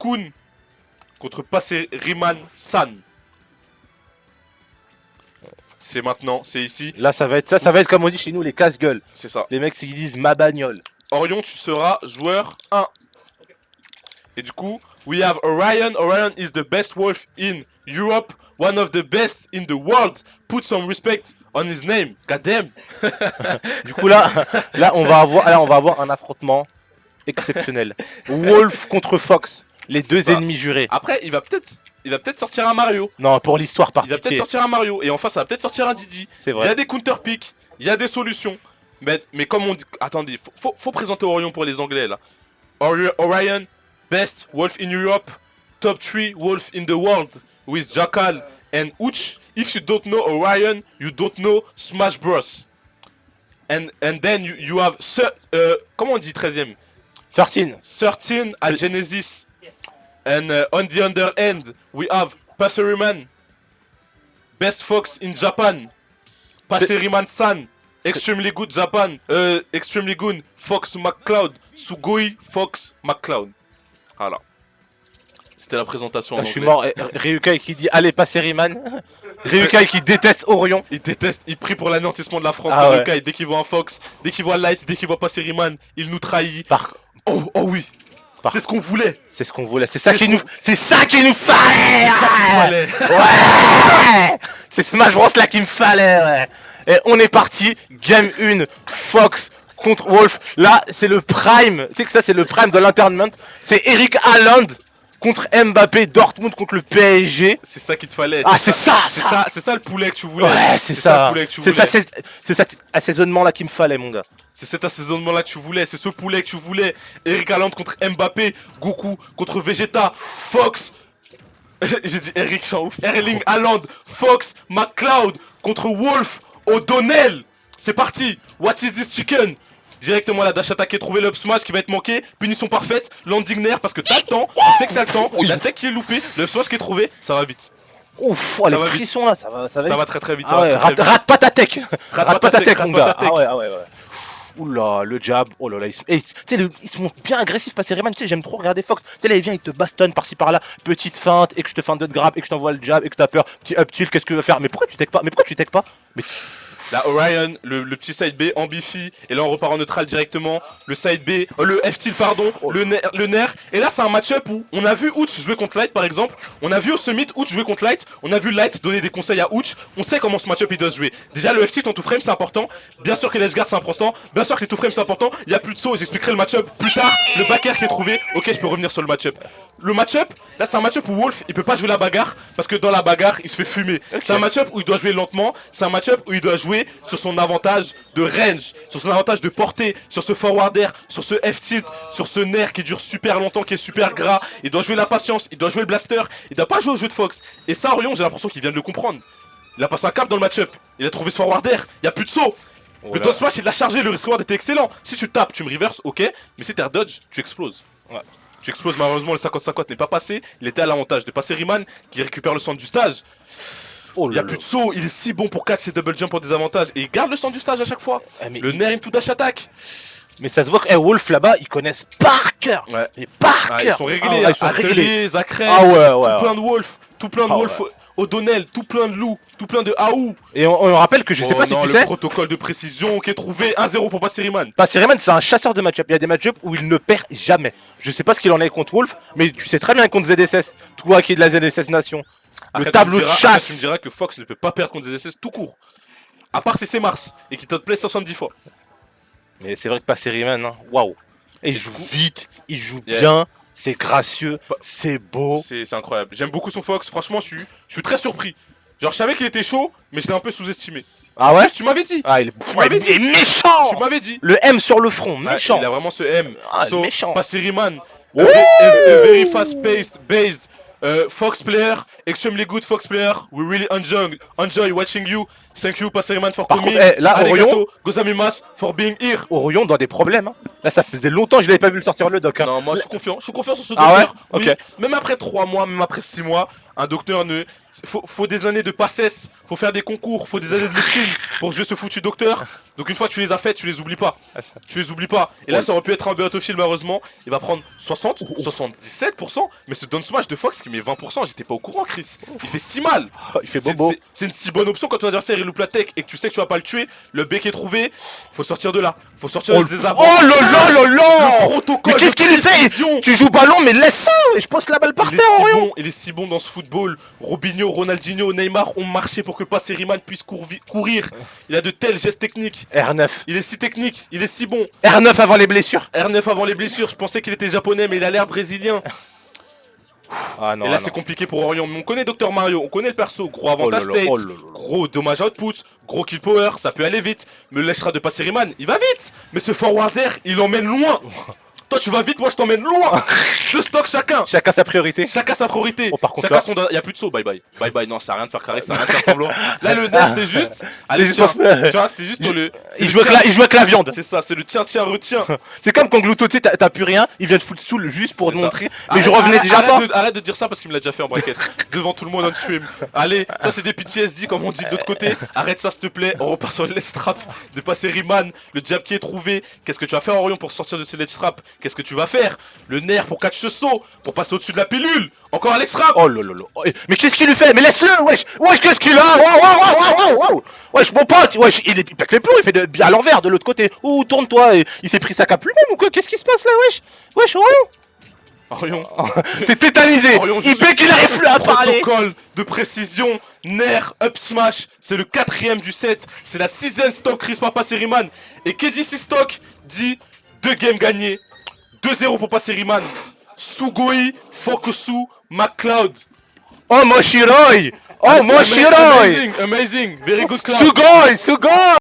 Kun contre Passeriman San. C'est maintenant, c'est ici. Là, ça va être comme on dit chez nous, les casse-gueules. C'est ça. Les mecs qui disent ma bagnole. Orion, tu seras joueur 1. Et du coup, we have Orion. Orion is the best wolf in Europe. One of the best in the world. Put some respect on his name. God damn. Du coup, là, on va avoir un affrontement exceptionnel. Wolf contre Fox. Les deux ça. ennemis jurés. Après, il va peut-être sortir un Mario. Non, pour l'histoire, par Il va pitié. peut-être sortir un Mario. Et enfin, ça va peut-être sortir un Didi. C'est Il y vrai. a des counter-picks. Il y a des solutions. Mais comme on dit... Attendez, faut présenter Orion pour les Anglais, là. Orion, best wolf in Europe. Top 3 wolf in the world. With Jackal and Uch. If you don't know Orion, you don't know Smash Bros. And then you have... comment on dit 13ème? 13 at Genesis. And on the other end, we have Passeriman. Best Fox in Japan. Passeriman-san. Extremely good Japan. Extremely good Fox McCloud. Sugoi Fox McCloud. Voilà. C'était la présentation en Je suis anglais. mort. Ryukai qui dit allez, Passeriman. Ryukai qui déteste Orion. Il déteste, il prie pour l'anéantissement de la France. Ah ouais. Ryukai, dès qu'il voit un Fox, dès qu'il voit Light, dès qu'il voit Passeriman, il nous trahit. Oh oui. C'est ce qu'on voulait. C'est ce qu'on voulait. C'est ça qu'il nous fallait. Fallait. Ouais. C'est Smash Bros là qu'il me fallait. Ouais. Et on est parti. Game 1. Fox contre Wolf. Là, c'est le prime. Tu sais que ça, c'est le prime de l'internment. C'est Eric Haaland contre Mbappé. Dortmund contre le PSG. C'est ça qu'il te fallait. Ah, c'est ça. C'est ça le poulet que tu voulais. Ouais, c'est ça. C'est ça, C'est c'est cet assaisonnement là qu'il me fallait, mon gars. C'est cet assaisonnement là que tu voulais. C'est ce poulet que tu voulais. Eric Haaland contre Mbappé. Goku contre Vegeta. Fox. J'ai dit Eric, j'en ouf. Erling Haaland. Fox. McCloud contre Wolf. O'Donnell. C'est parti. What is this chicken? Directement la dash attack est trouvée, l'up smash qui va être manqué, punition parfaite, landing nair parce que t'as le temps, tu sais que t'as le temps, la tech qui est loupée, le smash qui est trouvé, ça va vite. Ouf, oh, les frissons là, ça va très très vite. Ah ouais, rate pas ta tech. Rate pas ta tech, mon gars. Ah ouais. Oula, le jab, oh là là, ils se montrent bien agressifs, Passeriman, tu sais, j'aime trop regarder Fox. Tu sais, là, il vient, il te bastonne par-ci par-là, petite feinte, et que je te feinte de grab, et que je t'envoie le jab, et que t'as peur, petit up tilt, qu'est-ce que tu veux faire? Mais pourquoi tu tech pas? Mais là, Orion, le petit side B en bifi, et là on repart en neutral directement. Le side B, le F-tilt, pardon, le nerf. Et là, c'est un match-up où on a vu Ouch jouer contre Light par exemple. On a vu au Summit Ouch jouer contre Light. On a vu Light donner des conseils à Ouch. On sait comment ce match-up il doit se jouer. Déjà, le F-tilt en tout frame c'est important. Bien sûr que l'edge guard c'est important. Bien sûr que les tout frame c'est important. Il y a plus de saut, j'expliquerai le match-up plus tard. Le back air qui est trouvé. Ok, je peux revenir sur le match-up. Le match-up, là c'est un match-up où Wolf il peut pas jouer la bagarre parce que dans la bagarre il se fait fumer. Okay. C'est un match-up où il doit jouer lentement. C'est un match-up où il doit jouer sur son avantage de range, sur son avantage de portée, sur ce forward air, sur ce F-tilt, sur ce nerf qui dure super longtemps, qui est super gras. Il doit jouer la patience, il doit jouer le blaster, il doit pas jouer au jeu de Fox. Et ça, Orion, j'ai l'impression qu'il vient de le comprendre. Il a passé un cap dans le match-up, il a trouvé ce forward air, il y a plus de saut. Le down smash il l'a chargé, le risk était excellent. Si tu tapes, tu me reverse, ok, mais si t'es dodge, tu exploses. Ouais. Tu exploses, malheureusement le 50-50 n'est pas passé. Il était à l'avantage de Passeriman qui récupère le centre du stage. Il y a plus de saut, il est si bon pour catch ses double jump en désavantage. Et il garde le centre du stage à chaque fois. Le nerf into dash attack. Mais ça se voit que Wolf là-bas, ils connaissent par cœur. Ouais. Mais par cœur. Ils sont réglés. Ils sont réglés. Zakrel, tout plein de Wolf. Tout plein de Wolf. O'Donnell, tout plein de loups, tout plein de Aou. Et on rappelle que je sais pas si tu sais. Le protocole de précision qui est trouvé 1-0 pour Passeriman. Passeriman, c'est un chasseur de match-up. Il y a des match-up où il ne perd jamais. Je sais pas ce qu'il en est contre Wolf, mais tu sais très bien contre ZSS. Toi qui es de la ZSS Nation. Le tableau de chasse. Tu me diras que Fox ne peut pas perdre contre ZSS tout court. À part si c'est Mars et qu'il t'outplay 70 fois. Mais c'est vrai que Passeriman, hein, waouh. Et il joue vite, il joue bien. C'est gracieux, c'est beau. C'est incroyable. J'aime beaucoup son Fox. Franchement, je suis très surpris. Genre, je savais qu'il était chaud, mais je l'ai un peu sous-estimé. Ah ouais? Tu m'avais dit. Ah, il est méchant. Tu m'avais dit. Le M sur le front, méchant. Il a vraiment ce M. Méchant. Passeriman. A very fast-paced, based Fox player. Extremely good Fox player. We really enjoy watching you. Thank you, Passeriman, for coming. Là, Orion, Gozamimas for being here. Orion dans des problèmes. Hein. Là, ça faisait longtemps que je l'avais pas vu le sortir le doc. Hein. Non, moi, je suis confiant. Je suis confiant sur ce Ah ouais, oui. ok. Même après 3 mois, même après 6 mois, Un docteur ne... Faut des années de passesse, faut faire des concours, faut des années de médecine pour jouer ce foutu docteur. Donc une fois que tu les as faites, tu les oublies pas. Tu les oublies pas. Et là, ça aurait pu être un Battlefield, malheureusement. Il va prendre 60, 77%. Mais ce down smash de Fox qui met 20%, j'étais pas au courant, Chris. Il fait si mal. Il fait bobo. C'est une si bonne option quand ton adversaire il loupe la tech et que tu sais que tu vas pas le tuer. Le bec est trouvé. Faut sortir de là. Faut sortir des désarrois. Oh là là là là. Le protocole. Mais qu'est-ce qu'il fait? précision. Tu joues ballon, mais laisse ça. Je pose la balle par Il est terre, si Orion. bon, il est si bon dans ce football. Robinho, Ronaldinho, Neymar ont marché pour que Passeriman puisse courir. Il a de tels gestes techniques. R9. Il est si technique, il est si bon. R9 avant les blessures. R9 avant les blessures, je pensais qu'il était japonais, mais il a l'air brésilien. Ah non. Et là, ah c'est non. compliqué pour Orion. Mais on connaît Dr Mario, on connaît le perso. Gros avantage Oh là là, state, oh là là. gros dommage output, gros kill power, ça peut aller vite. Mais le lèchera de Passeriman, il va vite. Mais ce forwarder, il emmène loin. Toi, tu vas vite, moi, je t'emmène loin. Deux stocks chacun. Chacun sa priorité. Chacun sa priorité. Oh, par contre, Chacun là- son. Y'a plus de saut, bye bye. Bye bye, non, ça a rien de faire carré, ça a rien de faire semblant. Là, le nerf, c'était juste. Allez, juste tiens. pour faire- Tu vois, c'était juste pour le. c'est Il le joue avec tiens. il joue avec la viande. C'est ça, c'est le tiens, tiens, retiens. C'est comme quand Gluto, tu sais, t'as plus rien, il vient de foutre sous juste pour C'est te ça. montrer. Mais je revenais déjà pas. Arrête de dire ça parce qu'il me l'a déjà fait en bracket. Devant tout le monde on stream. Allez, ça c'est des PTSD comme on dit de l'autre côté. Arrête ça s'il te plaît. On repart sur le let's trap de passer Riemann. Le diable qui est trouvé. Qu'est-ce que tu vas faire Orion pour sortir de ce let's trap? Qu'est-ce que tu vas faire? Le nerf pour catch ce saut. Pour passer au-dessus de la pilule. Encore un let's trap. Oh là là là. Oh, mais qu'est-ce qu'il lui fait? Mais laisse-le, wesh. Wesh, qu'est-ce qu'il a? Wow. Wesh, mon pote. Wesh, il pète les plombs, il fait bien à l'envers de l'autre côté. Ouh, tourne-toi. Il s'est pris sa cape lui-même ou quoi? Qu'est-ce qui se passe là, wesh? Wesh, Orion. Orion. T'es tétanisé. Orion, Il fait qu'il arrive plus à parler. Protocole de précision, nerf, up smash, c'est le 4ème du set, c'est la 6ème stock Chris par Passeriman. Et qui dit 6 stock dit 2 games gagnés, 2-0 pour Passeriman. Sugoi, Fokusu, McCloud. Oh, Moshiroi. Oh, Moshiroi. Amazing, amazing, very good class. Sugoi.